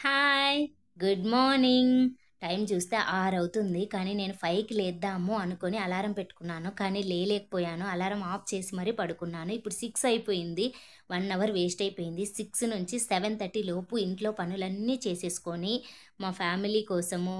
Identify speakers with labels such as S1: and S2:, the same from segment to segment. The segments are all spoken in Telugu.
S1: హాయ్! Good morning. టైం చూస్తే 6 అవుతుంది. కానీ నేను 5కి లేద్దాము అనుకోని అలారం పెట్టుకున్నాను. కానీ లేలేకపోయాను. అలారం ఆఫ్ చేసి మరీ పడుకున్నాను. ఇప్పుడు 6 అయిపోయింది. 1 అవర్ వేస్ట్ అయిపోయింది. 6 నుంచి 7:30 లోపు ఇంట్లో పనులన్నీ చేసేసుకొని, మా ఫ్యామిలీ కోసము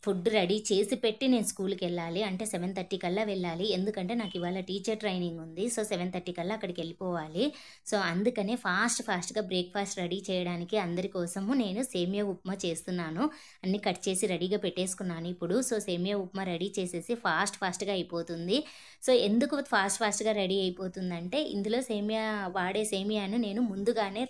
S1: ఫుడ్ రెడీ చేసి పెట్టి నేను స్కూలుకెళ్ళాలి. అంటే 7:30 కల్లా వెళ్ళాలి. ఎందుకంటే నాకు ఇవాళ టీచర్ ట్రైనింగ్ ఉంది. సో, 7:30 కల్లా అక్కడికెళ్ళిపోవాలి. సో, అందుకనే ఫాస్ట్‌గా బ్రేక్‌ఫాస్ట్ రెడీ చేయడానికి అందరి కోసము నేను సేమియా ఉప్మా చేస్తున్నాను. అన్నీ కట్ చేసి రెడీగా పెట్టేసుకున్నాను ఇప్పుడు. సో, సేమియా ఉప్మా రెడీ చేసేసి ఫాస్ట్‌గా అయిపోతుంది. సో, ఎందుకు ఫాస్ట్‌గా రెడీ అయిపోతుందంటే, ఇందులో వాడే సేమియాను నేను ముందుగానే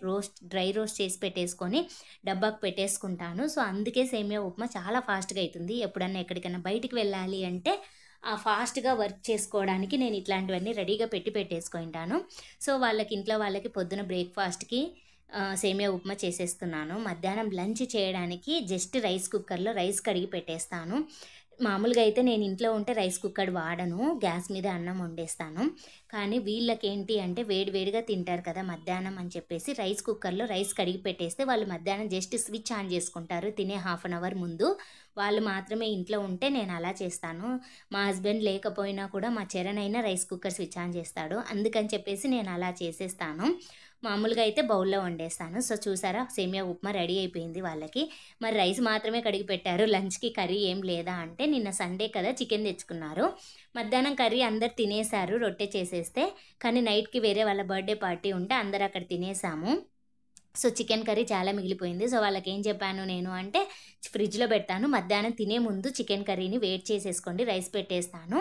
S1: డ్రై రోస్ట్ చేసి పెట్టేసుకొని డబ్బాకి పెట్టేసుకుంటాను. సో, అందుకే సేమియా ఉప్మా చాలా ఫాస్ట్‌గా అయితుంది. ఎప్పుడన్నా ఎక్కడికన్నా బయటికి వెళ్ళాలి అంటే ఫాస్ట్‌గా వర్క్ చేసుకోవడానికి నేను ఇట్లాంటివన్నీ రెడీగా పెట్టేసుకుంటాను. సో, ఇంట్లో వాళ్ళకి పొద్దున బ్రేక్‌ఫాస్ట్‌కి సేమియా ఉప్మా చేసేస్తున్నాను. మధ్యాహ్నం లంచ్ చేయడానికి జస్ట్ రైస్ కుక్కర్‌లో రైస్ కడిగి పెట్టేస్తాను. మామూలుగా అయితే నేను ఇంట్లో ఉంటే రైస్ కుక్కర్ వాడను. గ్యాస్ మీద అన్నం వండేస్తాను. కానీ వీళ్ళకేంటి అంటే వేడిగా తింటారు కదా మధ్యాహ్నం అని చెప్పేసి రైస్ కుక్కర్‌లో రైస్ కడిగి పెట్టేస్తే వాళ్ళు మధ్యాహ్నం జస్ట్ స్విచ్ ఆన్ చేసుకుంటారు తినే హాఫ్ అన్ అవర్ ముందు. వాళ్ళు మాత్రమే ఇంట్లో ఉంటే నేను అలా చేస్తాను. మా హస్బెండ్ లేకపోయినా కూడా మా చరణ్ అయినా రైస్ కుక్కర్ స్విచ్ ఆన్ చేస్తాడు. అందుకని చెప్పేసి నేను అలా చేసేస్తాను. మామూలుగా అయితే బౌల్‌లో వండేస్తాను. సో, చూసారా సేమియా ఉప్మా రెడీ అయిపోయింది వాళ్ళకి. మరి రైస్ మాత్రమే కడిగి పెట్టారు. లంచ్‌కి కర్రీ ఏం లేదా అంటే నిన్న సండే కదా చికెన్ తెచ్చుకున్నారు. మధ్యాహ్నం కర్రీ అందరూ తినేసారు రొట్టె చేసేస్తే. కానీ నైట్‌కి వేరే వాళ్ళ బర్త్‌డే పార్టీ ఉంటే అందరూ అక్కడ తినేసాము. సో, చికెన్ కర్రీ చాలా మిగిలిపోయింది. సో, వాళ్ళకేం చెప్పాను నేను అంటే ఫ్రిడ్జ్‌లో పెడతాను. మధ్యాహ్నం తినే ముందు చికెన్ కర్రీని వేడి చేసేసుకోండి. రైస్ పెట్టేస్తాను.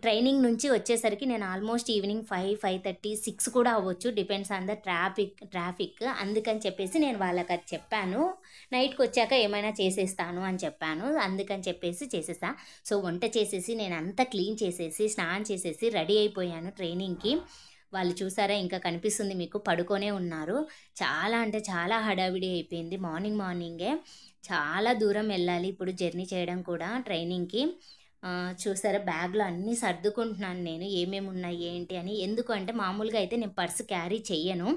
S1: ట్రైనింగ్ నుంచి వచ్చేసరికి నేను ఆల్మోస్ట్ ఈవినింగ్ 5, 5:30, 6 కూడా అవ్వచ్చు. Depends on the traffic. అందుకని చెప్పేసి నేను వాళ్ళకది చెప్పాను. నైట్‌కొచ్చాక ఏమైనా చేసేస్తాను అని చెప్పాను. అందుకని చెప్పేసి చేసేసా. సో, వంట చేసేసి నేనంతా క్లీన్ చేసేసి, స్నానం చేసేసి రెడీ అయిపోయాను ట్రైనింగ్‌కి. వాళ్ళు చూసారా ఇంకా కనిపిస్తుంది మీకు పడుకొనే ఉన్నారు. చాలా అంటే చాలా హడావిడి అయిపోయింది. మార్నింగే చాలా దూరం వెళ్ళాలి ఇప్పుడు జర్నీ చేయడం కూడా ట్రైనింగ్‌కి. చూసారా బ్యాగ్‌లో అన్నీ సర్దుకుంటున్నాను నేను. ఏమేమున్నాయి ఏంటి అని. ఎందుకు అంటే మామూలుగా అయితే నేను పర్స్ క్యారీ చెయ్యను.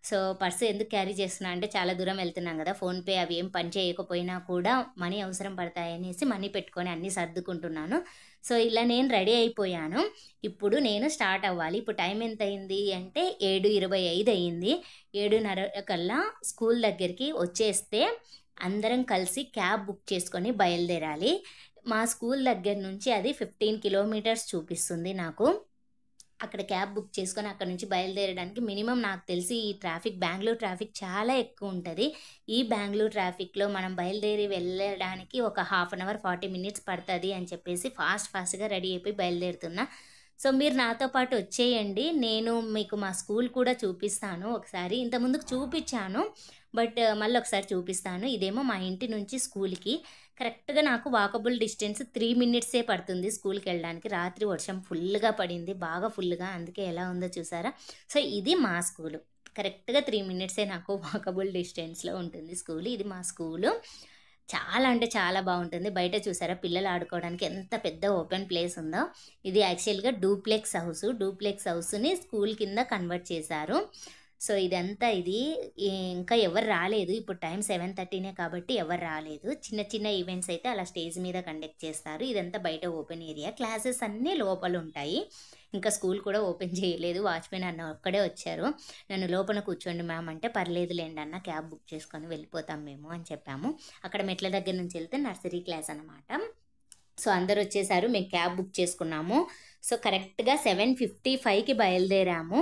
S1: సో, పర్స్ ఎందుకు క్యారీ చేస్తున్నా అంటే చాలా దూరం వెళ్తున్నాం గదా! ఫోన్‌పే అవి ఏం పని చేయకపోయినా కూడా మనీ అవసరం పడతాయనేసి మనీ పెట్టుకొని అన్నీ సర్దుకుంటున్నాను. సో, ఇలా నేను రెడీ అయిపోయాను. ఇప్పుడు నేను స్టార్ట్ అవ్వాలి. ఇప్పుడు టైం ఎంతయింది అంటే 7:25 అయింది. 7:30 కల్లా స్కూల్ దగ్గరికి వచ్చేస్తే అందరం కలిసి క్యాబ్ బుక్ చేసుకొని బయలుదేరాలి. మా స్కూల్ దగ్గర నుంచి అది 15 కిలోమీటర్స్ చూపిస్తుంది నాకు. అక్కడ క్యాబ్ బుక్ చేసుకొని అక్కడి నుంచి బయలుదేరడానికి మినిమమ్ నాకు తెలిసి ఈ బెంగుళూరు ట్రాఫిక్ చాలా ఎక్కువుంటది. ఈ బెంగుళూరు ట్రాఫిక్‌లో మనం బయలుదేరి వెళ్ళడానికి ఒక హాఫ్ అన్ అవర్, 40 మినిట్స్ పడతది అని చెప్పేసి ఫాస్ట్‌గా రెడీ అయిపోయి బయలుదేరుతున్నా. సో, మీరు నాతో పాటు వచ్చేయండి. నేను మీకు మా స్కూల్ కూడా చూపిస్తాను ఒకసారి. ఇంతకుముందుకు చూపిచ్చాను. మళ్ళొకసారి చూపిస్తాను. ఇదేమో మా ఇంటి నుంచి స్కూల్‌కి. కరెక్ట్‌గా నాకు వాకబుల్ డిస్టెన్స్ 3 మినిట్సే పడుతుంది స్కూల్‌కెళ్ళడానికి. రాత్రి వర్షం ఫుల్లుగా పడింది. బాగా ఫుల్లుగా. అందుకే ఎలా ఉందో చూసారా? సో, ఇది మా స్కూలు. కరెక్ట్‌గా 3 మినిట్సే నాకు వాకబుల్ డిస్టెన్స్‌లో ఉంటుంది స్కూలు. ఇది మా స్కూలు. చాలా అంటే చాలా బావుంటుంది. బయట చూసారా పిల్లలు ఆడుకోవడానికి ఎంత పెద్ద ఓపెన్ ప్లేస్ ఉందో. ఇది యాక్చువల్‌గా డూప్లెక్స్ హౌస్‌ని స్కూల్ కింద కన్వర్ట్ చేశారు. సో, ఇంకా ఎవరు రాలేదు. ఇప్పుడు టైం 7:30నే కాబట్టి ఎవరు రాలేదు. చిన్న ఈవెంట్స్ అయితే అలా స్టేజ్ మీద కండక్ట్ చేస్తారు. ఇదంతా బయట ఓపెన్ ఏరియా. క్లాసెస్ అన్నీ లోపలుంటాయి. ఇంకా స్కూల్ కూడా ఓపెన్ చేయలేదు. వాచ్‌మెన్ అన్న ఒక్కడే వచ్చారు. నన్ను లోపల కూర్చోండి మ్యామ్ అంటే, పర్లేదులెండి అన్న క్యాబ్ బుక్ చేసుకొని వెళ్ళిపోతాం మేము అని చెప్పాము. అక్కడ మెట్ల దగ్గర నుంచి వెళ్తే నర్సరీ క్లాస్ అనమాట. సో, అందరొచ్చేసారు. మేము క్యాబ్ బుక్ చేసుకున్నాము. సో, కరెక్ట్‌గా 7:55కి బయలుదేరాము.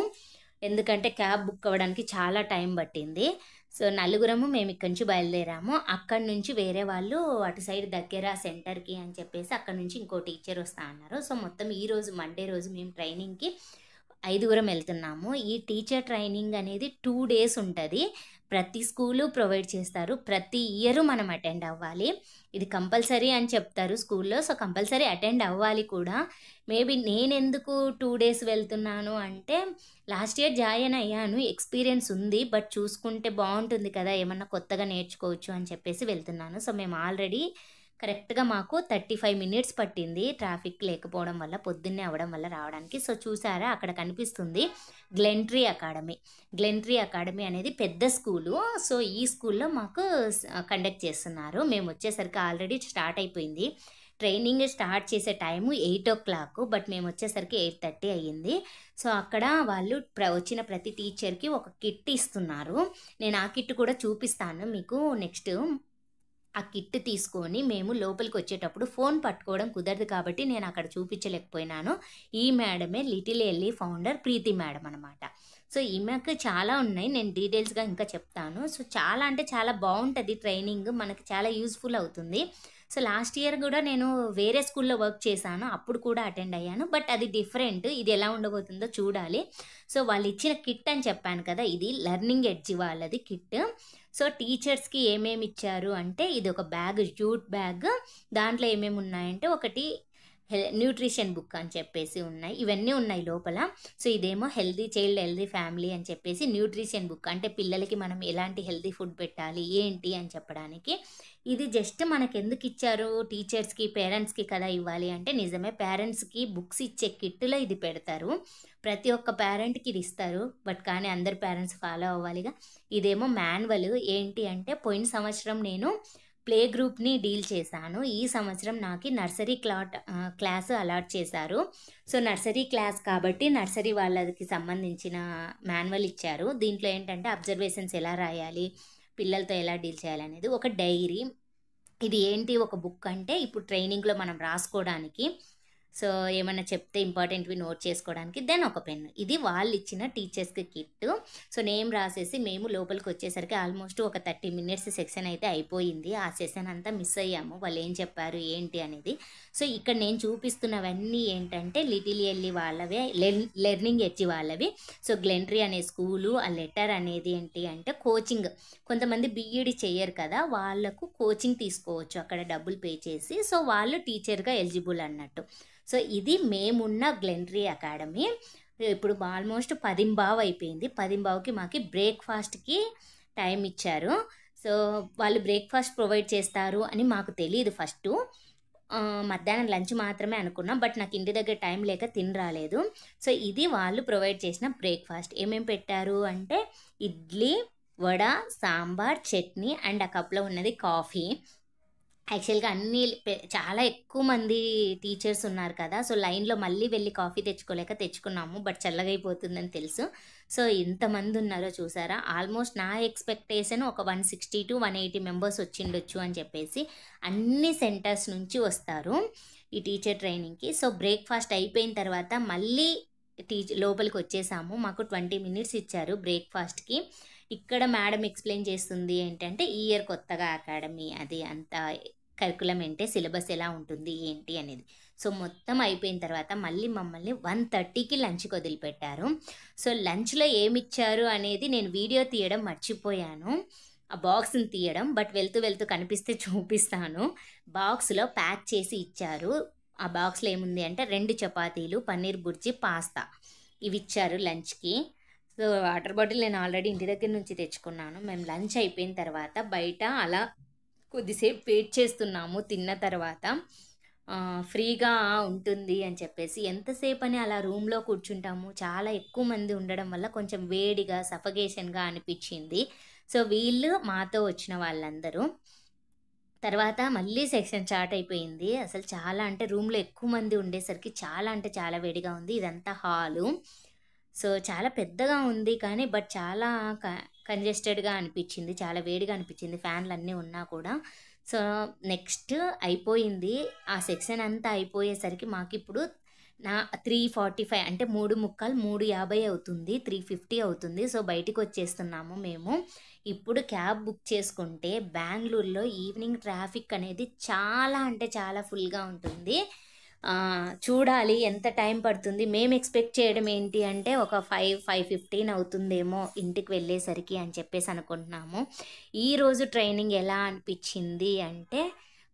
S1: ఎందుకంటే క్యాబ్ బుక్ అవ్వడానికి చాలా టైం పట్టింది. సో, నలుగురము మేమిక్కడి నుంచి బయలుదేరాము. అక్కడి నుంచి వేరే వాళ్ళు అటు సైడ్ దగ్గర సెంటర్‌కి అని చెప్పేసి అక్కడి నుంచి ఇంకో టీచర్ వస్తా అన్నారు. సో, మొత్తం ఈరోజు మండే రోజు మేము ట్రైనింగ్‌కి ఐదుగురం వెళ్తున్నాము. ఈ టీచర్ ట్రైనింగ్ అనేది 2 డేస్ ఉంటది. ప్రతి స్కూలు ప్రొవైడ్ చేస్తారు. ప్రతి ఇయరు మనం అటెండ్ అవ్వాలి. ఇది కంపల్సరీ అని చెప్తారు స్కూల్లో. సో, కంపల్సరీ అటెండ్ అవ్వాలి కూడా. మేబీ నేనెందుకు 2 డేస్ వెళ్తున్నాను అంటే, లాస్ట్ ఇయర్ జాయిన్ అయ్యాను. ఎక్స్‌పీరియన్స్ ఉంది. చూసుకుంటే బావుంటుంది కదా! ఏమన్నా కొత్తగా నేర్చుకోవచ్చు అని చెప్పేసి వెళ్తున్నాను. సో, మేము ఆల్రెడీ కరెక్ట్‌గా మాకు 35 మినిట్స్ పట్టింది. ట్రాఫిక్ లేకపోవడం వల్ల, పొద్దున్నే అవ్వడం వల్ల రావడానికి. సో, చూసారా అక్కడ కనిపిస్తుంది గ్లెంట్రీ అకాడమీ. గ్లెంట్రీ అకాడమీ అనేది పెద్ద స్కూలు. సో, ఈ స్కూల్‌లో మాకు కండక్ట్ చేస్తున్నారు. మేమొచ్చేసరికి ఆల్రెడీ స్టార్ట్ అయిపోయింది. ట్రైనింగ్ స్టార్ట్ చేసే టైము 8:00 బట్ మేమొచ్చేసరికి 8:30 అయ్యింది. సో, అక్కడ వాళ్ళు వచ్చిన ప్రతి టీచర్‌కి ఒక కిట్ ఇస్తున్నారు. నేను ఆ కిట్ కూడా చూపిస్తాను మీకు నెక్స్ట్. ఆ కిట్ తీసుకొని మేము లోపలికొచ్చేటప్పుడు ఫోన్ పట్టుకోవడం కుదరదు కాబట్టి నేను అక్కడ చూపించలేకపోయినాను. ఈ మేడమే లిటిల్ ఎల్లీ ఫౌండర్ ప్రీతి మేడం అనమాట. సో, ఈమెకు చాలా ఉన్నాయి. నేను డీటెయిల్స్‌గా ఇంకా చెప్తాను. సో, చాలా అంటే చాలా బావుంటది ట్రైనింగ్. మనకి చాలా యూజ్‌ఫుల్ అవుతుంది. సో, లాస్ట్ ఇయర్ గూడా నేను వేరే స్కూల్‌లో వర్క్ చేశాను. అప్పుడు కూడా అటెండ్ అయ్యాను. బట్ అది డిఫరెంట్. ఇది ఎలా ఉండబోతుందో చూడాలి. సో, వాళ్ళిచ్చిన కిట్ అని చెప్పాను కదా! ఇది లెర్నింగ్ ఎడ్జ్ వాళ్ళది కిట్. సో, టీచర్స్‌కి ఏమేమి ఇచ్చారు అంటే, ఇదొక బ్యాగ్, జూట్ బ్యాగ్. దాంట్లో ఏమేమి ఉన్నాయంటే, ఒకటి న్యూట్రిషన్ బుక్ అని చెప్పేసి ఉన్నాయి. ఇవన్నీ ఉన్నాయి లోపల. సో, ఇదేమో హెల్తీ చైల్డ్, హెల్తీ ఫ్యామిలీ అని చెప్పేసి న్యూట్రిషన్ బుక్. అంటే పిల్లలకి మనం ఎలాంటి హెల్తీ ఫుడ్ పెట్టాలి, ఏంటి అని చెప్పడానికి. ఇది జస్ట్ మనకెందుకిచ్చారు టీచర్స్‌కి, పేరెంట్స్‌కి కదా ఇవ్వాలి అంటే, నిజమే పేరెంట్స్‌కి బుక్స్ ఇచ్చే కిట్‌లో ఇది పెడతారు. ప్రతి ఒక్క పేరెంట్‌కి ఇది ఇస్తారు. బట్ కానీ అందరు పేరెంట్స్ ఫాలో అవ్వాలిగా. ఇదేమో మాన్యువల్. ఏంటి అంటే, పోయిన సంవత్సరం నేను ప్లే గ్రూప్‌ని డీల్ చేశాను. ఈ సంవత్సరం నాకి నర్సరీ క్లాస్ అలాట్ చేశారు. సో, నర్సరీ క్లాస్ కాబట్టి నర్సరీ వాళ్ళకి సంబంధించిన మాన్యువల్ ఇచ్చారు. దీంట్లో ఏంటంటే అబ్జర్వేషన్స్ ఎలా రాయాలి, పిల్లలతో ఎలా డీల్ చేయాలనేది, ఒక డైరీ. ఇది ఏంటి ఒక బుక్ అంటే, ఇప్పుడు ట్రైనింగ్‌లో మనం రాసుకోవడానికి. సో, ఏమన్నా చెప్తే ఇంపార్టెంట్‌వి నోట్ చేసుకోవడానికి. దెన్ ఒక పెన్. ఇది వాళ్ళిచ్చిన టీచర్స్‌కి కిట్. సో, నేమ్ రాసేసి మేము లోపలికొచ్చేసరికి ఆల్మోస్ట్ ఒక 30 మినిట్స్ సెక్షన్ అయితే అయిపోయింది. ఆ సెషన్ అంతా మిస్ అయ్యాము. వాళ్ళేం చెప్పారు, ఏంటి అనేది. సో, ఇక్కడ నేను చూపిస్తున్నవన్నీ ఏంటంటే లిటిల్ ఎల్లీ వాళ్ళవే, లెర్నింగ్ ఎడ్జ్ వాళ్ళవి. సో, గ్లెంట్రీ అనే స్కూలు, ఆ లెటర్ అనేది ఏంటి అంటే కోచింగ్. కొంతమంది బీఈడీ చెయ్యరు కదా! వాళ్ళకు కోచింగ్ తీసుకోవచ్చు అక్కడ డబ్బులు పే చేసి. సో, వాళ్ళు టీచర్‌గా ఎలిజిబుల్ అన్నట్టు. సో, ఇది మేమున్న గ్లెంట్రీ అకాడమీ. ఇప్పుడు ఆల్మోస్ట్ 10:15 అయిపోయింది. 10:15కి మాకి బ్రేక్‌ఫాస్ట్‌కి టైం ఇచ్చారు. సో, వాళ్ళు బ్రేక్‌ఫాస్ట్ ప్రొవైడ్ చేస్తారు అని మాకు తెలీదు ఫస్టు. మధ్యాహ్నం లంచ్ మాత్రమే అనుకున్నాం. బట్ నాకు ఇంటి దగ్గర టైం లేక తిని రాలేదు. సో, ఇది వాళ్ళు ప్రొవైడ్ చేసిన బ్రేక్‌ఫాస్ట్. ఏమేం పెట్టారు అంటే, ఇడ్లీ, వడ, సాంబార్, చట్నీ అండ్ ఆ కప్‌లో ఉన్నది కాఫీ. యాక్చువల్‌గా అన్నీ చాలా ఎక్కువ మంది టీచర్స్ ఉన్నారు కదా! సో, లైన్‌లో మళ్ళీ వెళ్లి కాఫీ తెచ్చుకోలేక తెచ్చుకున్నాము. బట్ చల్లగైపోతుందని తెలుసు. సో, ఎంతమంది ఉన్నారో చూసారా? ఆల్మోస్ట్ నా ఎక్స్‌పెక్టేషన్ ఒక 160-180 మెంబర్స్ వచ్చిండొచ్చు అని చెప్పేసి. అన్ని సెంటర్స్ నుంచి వస్తారు ఈ టీచర్ ట్రైనింగ్‌కి. సో, బ్రేక్‌ఫాస్ట్ అయిపోయిన తర్వాత మళ్ళీ లోపలికొచ్చేసాము. మాకు 20 మినిట్స్ ఇచ్చారు బ్రేక్‌ఫాస్ట్‌కి. ఇక్కడ మేడం ఎక్స్‌ప్లెయిన్ చేస్తుంది ఏంటంటే, ఈ ఇయర్ కొత్తగా అకాడమీ అది అంతా కరిక్యులం ఏంటి, సిలబస్ ఎలా ఉంటుంది, ఏంటి అనేది. సో, మొత్తం అయిపోయిన తర్వాత మళ్ళీ మమ్మల్ని 1:30కి లంచ్‌కి వదిలిపెట్టారు. సో, లంచ్‌లో ఏమిచ్చారు అనేది నేను వీడియో తీయడం మర్చిపోయాను. ఆ బాక్స్‌ని తీయడం. బట్ వెళ్తూ వెళ్తూ కనిపిస్తే చూపిస్తాను. బాక్స్‌లో ప్యాక్ చేసి ఇచ్చారు. ఆ బాక్స్‌లో ఏముంది అంటే 2 చపాతీలు, పన్నీర్ బుర్జీ, పాస్తా ఇవిచ్చారు లంచ్‌కి. సో, వాటర్ బాటిల్ నేను ఆల్రెడీ ఇంటి దగ్గర నుంచి తెచ్చుకున్నాను. మేము లంచ్ అయిపోయిన తర్వాత బయట అలా కొద్దిసేపు వెయిట్ చేస్తున్నాము తిన్న తర్వాత. ఫ్రీగా ఉంటుంది అని చెప్పేసి. ఎంతసేపని అలా రూమ్‌లో కూర్చుంటాము. చాలా ఎక్కువ మంది ఉండడం వల్ల కొంచెం వేడిగా, సఫకేషన్‌గా అనిపిచ్చింది. సో, వీళ్ళు మాతో వచ్చిన వాళ్ళందరూ. తర్వాత మళ్ళీ సెక్షన్ స్టార్ట్ అయిపోయింది. అసలు చాలా అంటే రూమ్‌లో ఎక్కువ మంది ఉండేసరికి చాలా అంటే చాలా వేడిగా ఉంది. ఇదంతా హాలు. సో, చాలా పెద్దగా ఉంది కానీ బట్ చాలా క కంజెస్టెడ్‌గా అనిపిచ్చింది. చాలా వేడిగా అనిపిచ్చింది ఫ్యాన్‌లన్నీ ఉన్నా కూడా. సో, నెక్స్ట్ అయిపోయింది. ఆ సెక్షన్ అంతా అయిపోయేసరికి మాకిప్పుడు 3:45 అంటే 3:45, 3:50 అవుతుంది. 3:50 అవుతుంది. సో, బయటికొచ్చేస్తున్నాము మేము. ఇప్పుడు క్యాబ్ బుక్ చేసుకుంటే బెంగుళూరులో ఈవినింగ్ ట్రాఫిక్ అనేది చాలా అంటే చాలా ఫుల్‌గా ఉంటుంది. చూడాలి ఎంత టైం పడుతుంది. మేము ఎక్స్‌పెక్ట్ చేయడం ఏంటి అంటే ఒక 5:15 అవుతుందేమో ఇంటికి వెళ్ళేసరికి అని చెప్పేసి అనుకుంటున్నాము. ఈరోజు ట్రైనింగ్ ఎలా అనిపిచ్చింది అంటే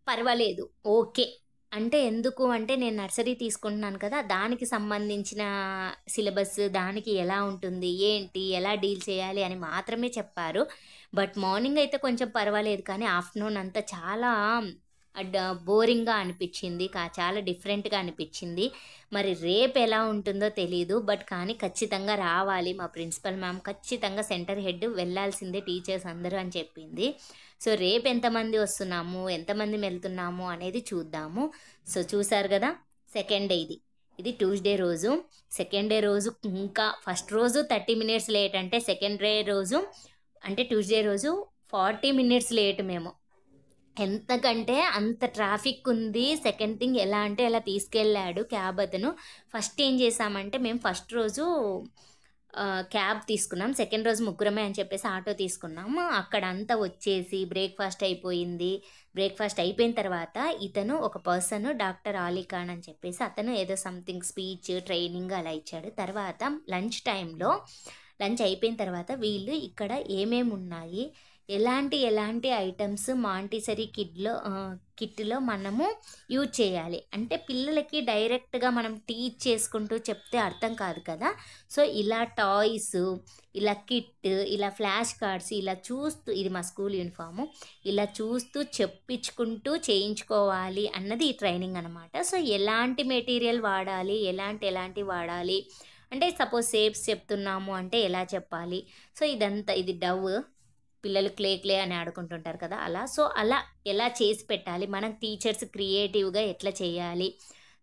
S1: పర్వాలేదు. ఓకే. అంటే ఎందుకు అంటే నేను నర్సరీ తీసుకుంటున్నాను కదా! దానికి సంబంధించిన సిలబస్ దానికి ఎలా ఉంటుంది, ఏంటి, ఎలా డీల్ చేయాలి అని మాత్రమే చెప్పారు. బట్ మార్నింగ్ అయితే కొంచెం పర్వాలేదు కానీ ఆఫ్టర్‌నూన్ అంతా చాలా బోరింగ్గా అనిపించింది, చాలా డిఫరెంట్గా అనిపించింది. మరి రేపు ఎలా ఉంటుందో తెలీదు, బట్ కానీ ఖచ్చితంగా రావాలి. మా ప్రిన్సిపల్ మ్యామ్ ఖచ్చితంగా సెంటర్ హెడ్ వెళ్ళాల్సిందే టీచర్స్ అందరూ అని చెప్పింది. సో రేపు ఎంతమంది వస్తున్నాము, ఎంతమంది వెళ్తున్నాము అనేది చూద్దాము. సో చూసారు కదా, సెకండ్ డే ఇది ట్యూస్డే రోజు. సెకండ్ డే రోజు ఇంకా ఫస్ట్ రోజు 30 మినిట్స్ లేట్, అంటే సెకండ్ డే రోజు అంటే ట్యూస్డే రోజు 40 మినిట్స్ లేట్ మేము. ఎంతకంటే అంత ట్రాఫిక్ ఉంది. సెకండ్ థింగ్ ఎలా అంటే ఎలా తీసుకెళ్ళాడు క్యాబ్ అతను. ఫస్ట్ ఏం చేసామంటే మేము ఫస్ట్ రోజు క్యాబ్ తీసుకున్నాం, సెకండ్ రోజు ముగ్గురమే అని చెప్పేసి ఆటో తీసుకున్నాము. అక్కడ అంతా వచ్చేసి బ్రేక్ఫాస్ట్ అయిపోయింది. బ్రేక్ఫాస్ట్ అయిపోయిన తర్వాత ఇతను ఒక పర్సన్ డాక్టర్ ఆలీ ఖాన్ అని చెప్పేసి అతను ఏదో సంథింగ్ స్పీచ్ ట్రైనింగ్ అలా ఇచ్చాడు. తర్వాత లంచ్ టైంలో లంచ్ అయిపోయిన తర్వాత వీళ్ళు ఇక్కడ ఏమేమి ఉన్నాయి, ఎలాంటి ఐటమ్స్ మాంటిసరీ కిట్లో మనము యూజ్ చేయాలి అంటే పిల్లలకి డైరెక్ట్గా మనం టీచ్ చేసుకుంటూ చెప్తే అర్థం కాదు కదా. సో ఇలా టాయ్స్, ఇలా కిట్, ఇలా ఫ్లాష్ కార్డ్స్ ఇలా చూస్తూ, ఇది మా స్కూల్ యూనిఫాము, ఇలా చూస్తూ చెప్పించుకుంటూ చేయించుకోవాలి అన్నది ఈ ట్రైనింగ్ అనమాట. సో ఎలాంటి మెటీరియల్ వాడాలి, ఎలాంటి వాడాలి అంటే సపోజ్ షేప్స్ చెప్తున్నాము అంటే ఎలా చెప్పాలి. సో ఇదంతా, ఇది డవ్, పిల్లలు క్లే అని ఆడుకుంటుంటారు కదా అలా. సో అలా ఎలా చేసి పెట్టాలి, మనం టీచర్స్ క్రియేటివ్గా ఎట్లా చేయాలి,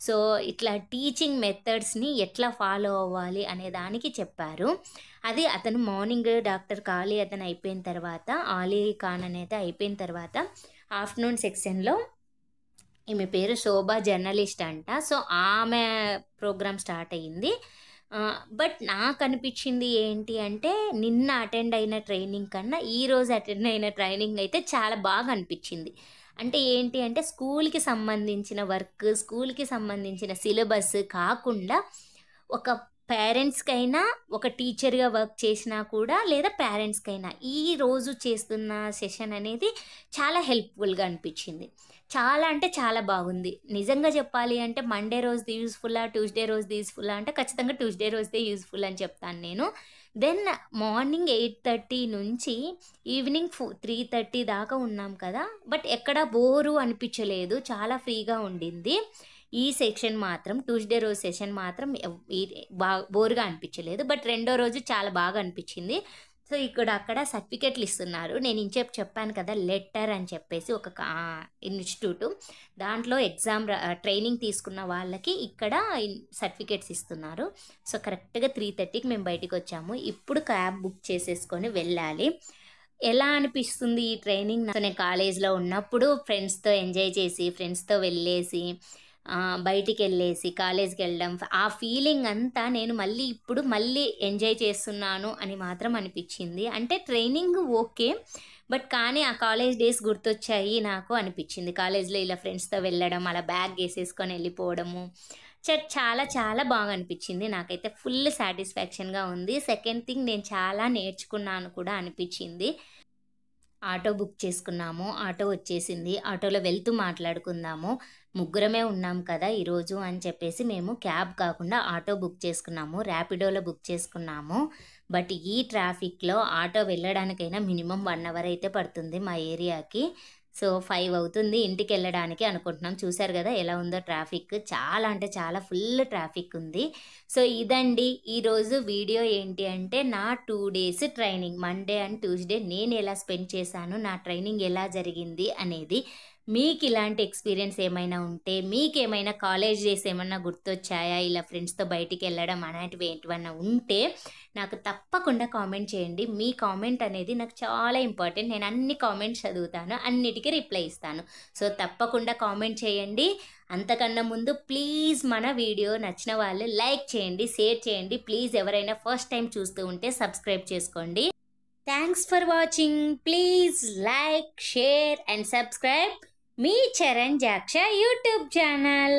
S1: సో ఇట్లా టీచింగ్ మెథడ్స్ని ఎట్లా ఫాలో అవ్వాలి అనే దానికి చెప్పారు. అది అతను మార్నింగ్ డాక్టర్ కాళీ అతను అయిపోయిన తర్వాత, ఆలీ ఖాన్ అనేది అయిపోయిన తర్వాత ఆఫ్టర్నూన్ సెక్షన్లో ఈమె పేరు శోభా జర్నలిస్ట్ అంట. సో ఆమె ప్రోగ్రామ్ స్టార్ట్ అయ్యింది. బట్ నాకు అనిపించింది ఏంటి అంటే నిన్న అటెండ్ అయిన ట్రైనింగ్ కన్నా ఈరోజు అటెండ్ అయిన ట్రైనింగ్ అయితే చాలా బాగా అనిపించింది. అంటే ఏంటి అంటే స్కూల్కి సంబంధించిన వర్క్, స్కూల్కి సంబంధించిన సిలబస్ కాకుండా ఒక పేరెంట్స్కైనా, ఒక టీచర్గా వర్క్ చేసినా కూడా, లేదా పేరెంట్స్కైనా ఈరోజు చేస్తున్న సెషన్ అనేది చాలా హెల్ప్ఫుల్గా అనిపించింది. చాలా అంటే చాలా బాగుంది. నిజంగా చెప్పాలి అంటే మండే రోజుది యూజ్ఫుల్లా, ట్యూస్డే రోజుది యూజ్ఫుల్లా అంటే ఖచ్చితంగా ట్యూస్డే రోజుదే యూజ్ఫుల్ అని చెప్తాను నేను. దెన్ మార్నింగ్ 8:30 నుంచి ఈవినింగ్ 3:30 దాకా ఉన్నాం కదా, బట్ ఎక్కడ బోరు అనిపించలేదు, చాలా ఫ్రీగా ఉండింది. ఈ సెక్షన్ మాత్రం, ట్యూస్డే రోజు సెషన్ మాత్రం బాగా బోరుగా అనిపించలేదు, బట్ రెండో రోజు చాలా బాగా అనిపించింది. సో ఇక్కడ అక్కడ సర్టిఫికెట్లు ఇస్తున్నారు. నేను ఇంచేపు చెప్పాను కదా లెటర్ అని చెప్పేసి ఒక ఇన్స్టిట్యూట్, దాంట్లో ఎగ్జామ్ ట్రైనింగ్ తీసుకున్న వాళ్ళకి ఇక్కడ సర్టిఫికెట్స్ ఇస్తున్నారు. సో కరెక్ట్గా 3:30కి మేము బయటికి వచ్చాము. ఇప్పుడు క్యాబ్ బుక్ చేసేసుకొని వెళ్ళాలి. ఎలా అనిపిస్తుంది ఈ ట్రైనింగ్? నేను కాలేజ్లో ఉన్నప్పుడు ఫ్రెండ్స్తో ఎంజాయ్ చేసి, ఫ్రెండ్స్తో వెళ్ళేసి, బయటికి వెళ్ళేసి కాలేజ్కి వెళ్ళడం, ఆ ఫీలింగ్ అంతా నేను ఇప్పుడు ఎంజాయ్ చేస్తున్నాను అని మాత్రం అనిపించింది. అంటే ట్రైనింగ్ ఓకే, బట్ కానీ ఆ కాలేజ్ డేస్ గుర్తొచ్చాయి నాకు అనిపించింది. కాలేజ్లో ఇలా ఫ్రెండ్స్తో వెళ్ళడం, అలా బ్యాగ్ వేసేసుకొని వెళ్ళిపోవడము చాలా చాలా బాగా అనిపించింది. నాకైతే ఫుల్ సాటిస్ఫాక్షన్గా ఉంది. సెకండ్ థింగ్, నేను చాలా నేర్చుకున్నాను కూడా అనిపించింది. ఆటో బుక్ చేసుకున్నాము, ఆటో వచ్చేసింది. ఆటోలో వెళ్తూ మాట్లాడుకుందాము, ముగ్గురమే ఉన్నాం కదా ఈరోజు అని చెప్పేసి మేము క్యాబ్ కాకుండా ఆటో బుక్ చేసుకున్నాము, ర్యాపిడోలో బుక్ చేసుకున్నాము. బట్ ఈ ట్రాఫిక్లో ఆటో వెళ్ళడానికైనా మినిమం 1 అవర్ అయితే పడుతుంది మా ఏరియాకి. సో 5 అవుతుంది ఇంటికి వెళ్ళడానికి అనుకుంటున్నాం. చూసారు కదా ఎలా ఉందో ట్రాఫిక్, చాలా అంటే చాలా ఫుల్ ట్రాఫిక్ ఉంది. సో ఇదండి ఈరోజు వీడియో. ఏంటి అంటే నా 2 days training, Monday and Tuesday నేను ఎలా స్పెండ్ చేశాను, నా ట్రైనింగ్ ఎలా జరిగింది అనేది. మీకు ఇలాంటి ఎక్స్పీరియన్స్ ఏమైనా ఉంటే, మీకు ఏమైనా కాలేజ్ డేస్ ఏమన్నా గుర్తొచ్చాయా, ఇలా ఫ్రెండ్స్తో బయటికి వెళ్ళడం అలాంటివి ఏమన్నా ఉంటే నాకు తప్పకుండా కామెంట్ చేయండి. మీ కామెంట్ అనేది నాకు చాలా ఇంపార్టెంట్. నేను అన్ని కామెంట్స్ చదువుతాను, అన్నిటికీ రిప్లై ఇస్తాను. సో తప్పకుండా కామెంట్ చేయండి. అంతకన్నా ముందు ప్లీజ్ మన వీడియో నచ్చిన వాళ్ళు లైక్ చేయండి, షేర్ చేయండి. ప్లీజ్ ఎవరైనా ఫస్ట్ టైం చూస్తూ ఉంటే సబ్స్క్రైబ్ చేసుకోండి. Thanks for watching. Please like, share and subscribe మీ చరణ్ జాక్ష యూట్యూబ్ ఛానల్.